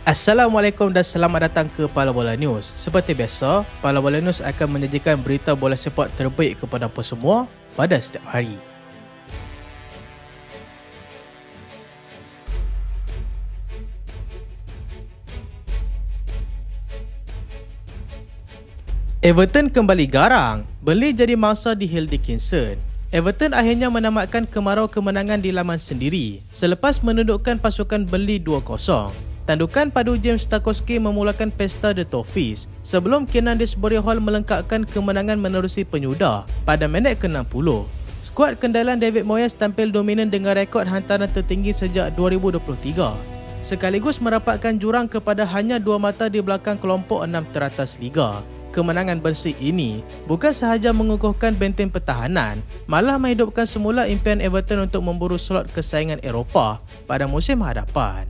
Assalamualaikum dan selamat datang ke Pala Bola News. Seperti biasa, Pala Bola News akan menyajikan berita bola sepak terbaik kepada anda semua pada setiap hari. Everton kembali garang, Burnley jadi mangsa di Hill Dickinson. Everton akhirnya menamatkan kemarau kemenangan di laman sendiri selepas menundukkan pasukan Burnley 2-0. Tandukan padu James Tarkowski memulakan pesta The Toffees sebelum Kenan Disbury Hall melengkapkan kemenangan menerusi penyudah pada minit ke-60. Skuad kendalan David Moyes tampil dominan dengan rekod hantaran tertinggi sejak 2023, sekaligus merapatkan jurang kepada hanya 2 mata di belakang kelompok 6 teratas Liga. Kemenangan bersih ini bukan sahaja mengukuhkan benteng pertahanan, malah menghidupkan semula impian Everton untuk memburu slot kesayangan Eropah pada musim hadapan.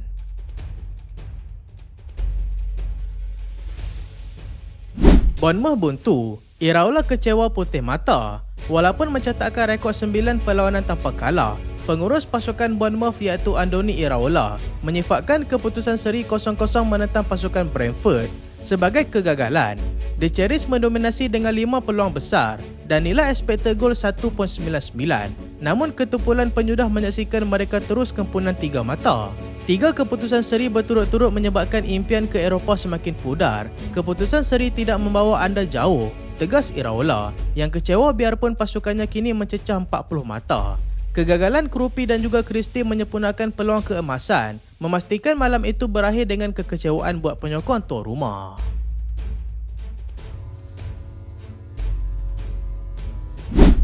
Bournemouth buntu, Iraola kecewa putih mata. Walaupun mencatatkan rekod 9 perlawanan tanpa kalah, pengurus pasukan Bournemouth iaitu Andoni Iraola menyifatkan keputusan seri 0-0 menentang pasukan Brentford sebagai kegagalan. The Cherries mendominasi dengan 5 peluang besar dan nilai expected goal 1.99, namun ketumpulan penyudah menyaksikan mereka terus kempunan 3 mata. 3 keputusan seri berturut-turut menyebabkan impian ke Eropah semakin pudar. Keputusan seri tidak membawa anda jauh, tegas Iraola, yang kecewa biarpun pasukannya kini mencecah 40 mata. Kegagalan Krupi dan juga Christie menyempurnakan peluang keemasan, memastikan malam itu berakhir dengan kekecewaan buat penyokong tuan rumah.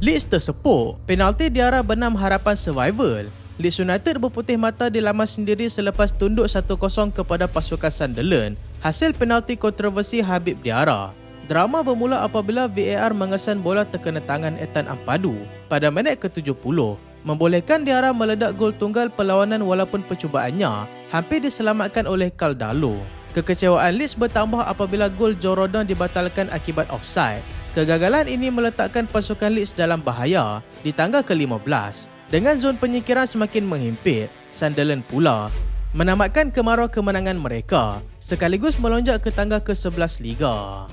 Leeds tersepuk, penalti diarah benam harapan survival. Leeds United berputih mata di laman sendiri selepas tunduk 1-0 kepada pasukan Sunderland hasil penalti kontroversi Habib Diarra. Drama bermula apabila VAR mengesan bola terkena tangan Ethan Ampadu pada minit ke-70, membolehkan Diarra meledak gol tunggal perlawanan walaupun percubaannya hampir diselamatkan oleh Caldalo. Kekecewaan Leeds bertambah apabila gol Joe Rodon dibatalkan akibat offside. Kegagalan ini meletakkan pasukan Leeds dalam bahaya di tangga ke-15. Dengan zon penyingkiran semakin menghimpit, Sunderland pula menamatkan kemarau kemenangan mereka sekaligus melonjak ke tangga ke-11 Liga.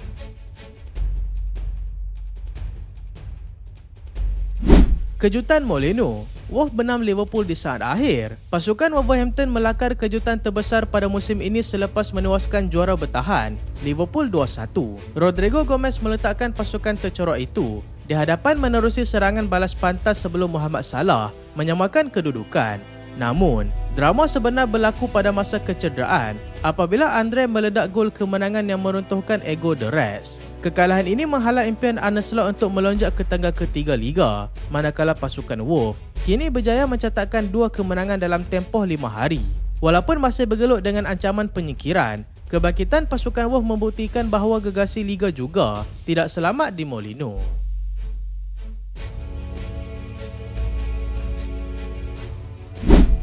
Kejutan Molino, Wolves benam Liverpool di saat akhir. Pasukan Wolverhampton melakar kejutan terbesar pada musim ini selepas menewaskan juara bertahan Liverpool 2-1. Rodrigo Gomez meletakkan pasukan tercorok itu di hadapan menerusi serangan balas pantas sebelum Mohamed Salah menyamakan kedudukan. Namun, drama sebenar berlaku pada masa kecederaan apabila Andre meledak gol kemenangan yang meruntuhkan ego The Reds. Kekalahan ini menghalang impian Arne Slot untuk melonjak ke tangga ketiga Liga, manakala pasukan Wolves kini berjaya mencatatkan 2 kemenangan dalam tempoh 5 hari. Walaupun masih bergelut dengan ancaman penyingkiran, kebangkitan pasukan Wolves membuktikan bahawa gegasi Liga juga tidak selamat di Molino.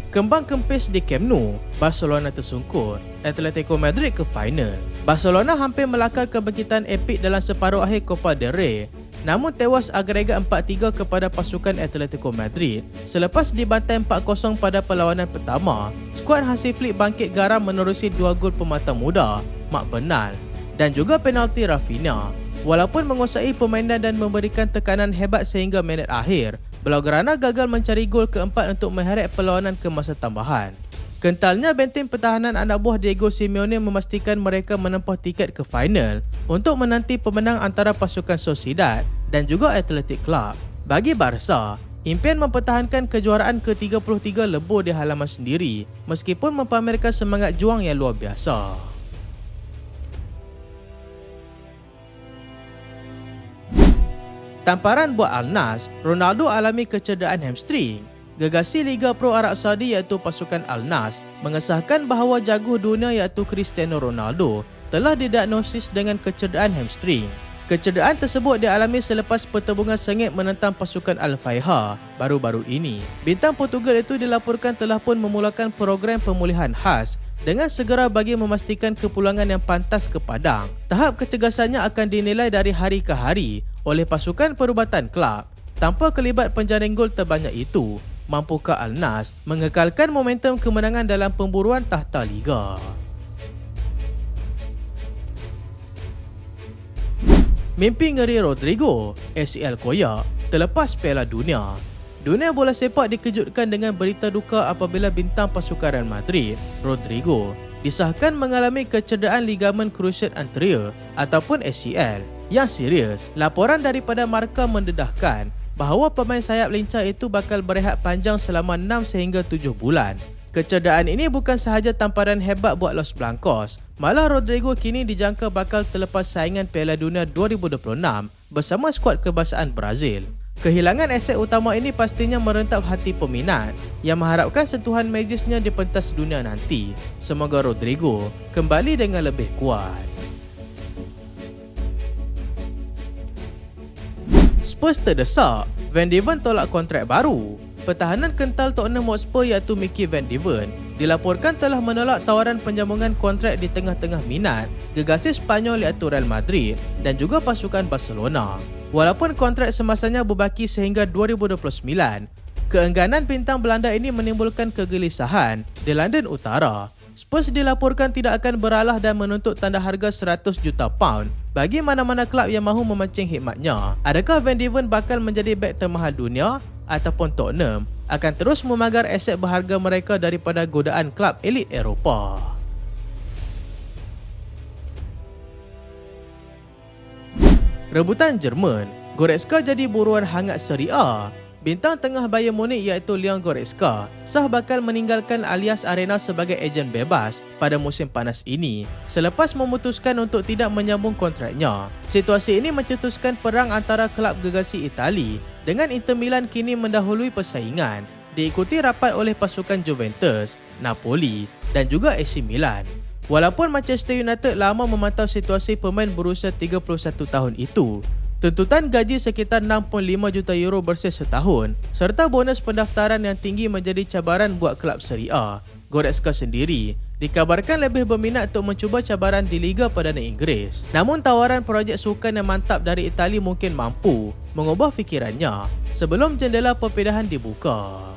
Kembang kempis di Camp Nou, Barcelona tersungkur, Atletico Madrid ke final. Barcelona hampir melakar kebangkitan epik dalam separuh akhir Copa del Rey, namun tewas agregat 4-3 kepada pasukan Atletico Madrid selepas dibantai 4-0 pada perlawanan pertama. Skuad Hansi Flick bangkit garam menerusi 2 gol pemata muda, Marc Bernal dan juga penalti Rafinha. Walaupun menguasai permainan dan memberikan tekanan hebat sehingga minit akhir, Blaugrana gagal mencari gol keempat untuk mengheret perlawanan ke masa tambahan. Kentalnya benteng pertahanan anak buah Diego Simeone memastikan mereka menempah tiket ke final untuk menanti pemenang antara pasukan Sociedad dan juga Athletic Club. Bagi Barca, impian mempertahankan kejuaraan ke-33 lebur di halaman sendiri meskipun mempamerkan semangat juang yang luar biasa. Tamparan buat Al-Nassr, Ronaldo alami kecederaan hamstring. Gegasi Liga Pro Arab Saudi iaitu pasukan Al-Nassr mengesahkan bahawa jago dunia iaitu Cristiano Ronaldo telah didiagnosis dengan kecederaan hamstring. Kecederaan tersebut dialami selepas pertembungan sengit menentang pasukan Al-Faiha baru-baru ini. Bintang Portugal itu dilaporkan telah pun memulakan program pemulihan khas dengan segera bagi memastikan kepulangan yang pantas ke padang. Tahap kecergasannya akan dinilai dari hari ke hari oleh pasukan perubatan kelab. Tanpa kelibat penjaring gol terbanyak itu, mampukah Al-Nassr mengekalkan momentum kemenangan dalam pemburuan tahta Liga? Mimpi ngeri Rodrigo, ACL koyak, terlepas Piala Dunia. Dunia bola sepak dikejutkan dengan berita duka apabila bintang pasukan Real Madrid, Rodrigo, disahkan mengalami kecederaan ligamen cruciate anterior ataupun ACL yang serius. Laporan daripada Marca mendedahkan bahawa pemain sayap lincah itu bakal berehat panjang selama 6 sehingga 7 bulan. Kecederaan ini bukan sahaja tamparan hebat buat Los Blancos, malah Rodrigo kini dijangka bakal terlepas saingan Piala Dunia 2026 bersama skuad kebangsaan Brazil. Kehilangan aset utama ini pastinya merentap hati peminat yang mengharapkan sentuhan magisnya di pentas dunia nanti. Semoga Rodrigo kembali dengan lebih kuat. Spurs terdesak, Van de Ven tolak kontrak baru. Pertahanan kental Tottenham Hotspur iaitu Mickey Van de Ven dilaporkan telah menolak tawaran penjambungan kontrak di tengah-tengah minat gegasi Spanyol iaitu Real Madrid dan juga pasukan Barcelona. Walaupun kontrak semasanya berbaki sehingga 2029, keengganan bintang Belanda ini menimbulkan kegelisahan di London Utara. Spurs dilaporkan tidak akan beralah dan menuntut tanda harga 100 juta pound bagi mana-mana kelab yang mahu memancing hikmatnya. Adakah Van de Ven bakal menjadi bek termahal dunia ataupun Tottenham akan terus memagar aset berharga mereka daripada godaan kelab elit Eropah? Rebutan Jerman, Goretzka jadi buruan hangat Serie A. Bintang tengah Bayern Munich iaitu Leon Goretzka sah bakal meninggalkan Allianz Arena sebagai ejen bebas pada musim panas ini selepas memutuskan untuk tidak menyambung kontraknya. Situasi ini mencetuskan perang antara kelab gegasi Itali dengan Inter Milan kini mendahului persaingan, diikuti rapat oleh pasukan Juventus, Napoli dan juga AC Milan. Walaupun Manchester United lama memantau situasi pemain berusia 31 tahun itu, tuntutan gaji sekitar 6.5 juta euro bersih setahun serta bonus pendaftaran yang tinggi menjadi cabaran buat kelab Serie A. Goretzka sendiri dikabarkan lebih berminat untuk mencuba cabaran di Liga Perdana Inggeris. Namun tawaran projek sukan yang mantap dari Itali mungkin mampu mengubah fikirannya sebelum jendela perpindahan dibuka.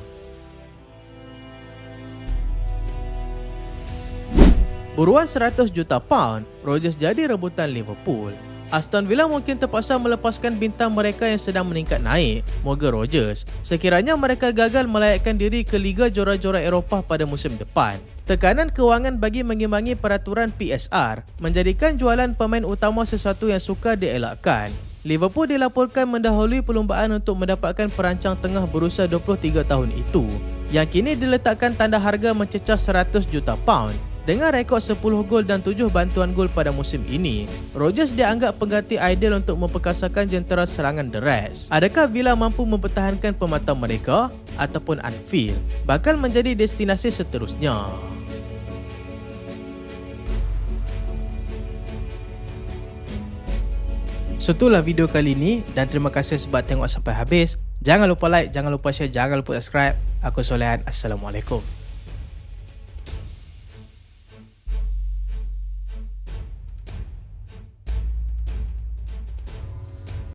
Buruan 100 juta pound, Rodgers jadi rebutan Liverpool. Aston Villa mungkin terpaksa melepaskan bintang mereka yang sedang meningkat naik, Morgan Rodgers, sekiranya mereka gagal melayakkan diri ke Liga Juara-Juara Eropah pada musim depan. Tekanan kewangan bagi mengimbangi peraturan PSR menjadikan jualan pemain utama sesuatu yang sukar dielakkan. Liverpool dilaporkan mendahului perlumbaan untuk mendapatkan perancang tengah berusia 23 tahun itu, yang kini diletakkan tanda harga mencecah 100 juta pound. Dengan rekod 10 gol dan 7 bantuan gol pada musim ini, Rodgers dianggap pengganti ideal untuk memperkasakan jentera serangan The Reds. Adakah Villa mampu mempertahankan pemata mereka ataupun Anfield bakal menjadi destinasi seterusnya? Itulah video kali ini dan terima kasih sebab tengok sampai habis. Jangan lupa like, jangan lupa share, jangan lupa subscribe. Aku Solehan. Assalamualaikum.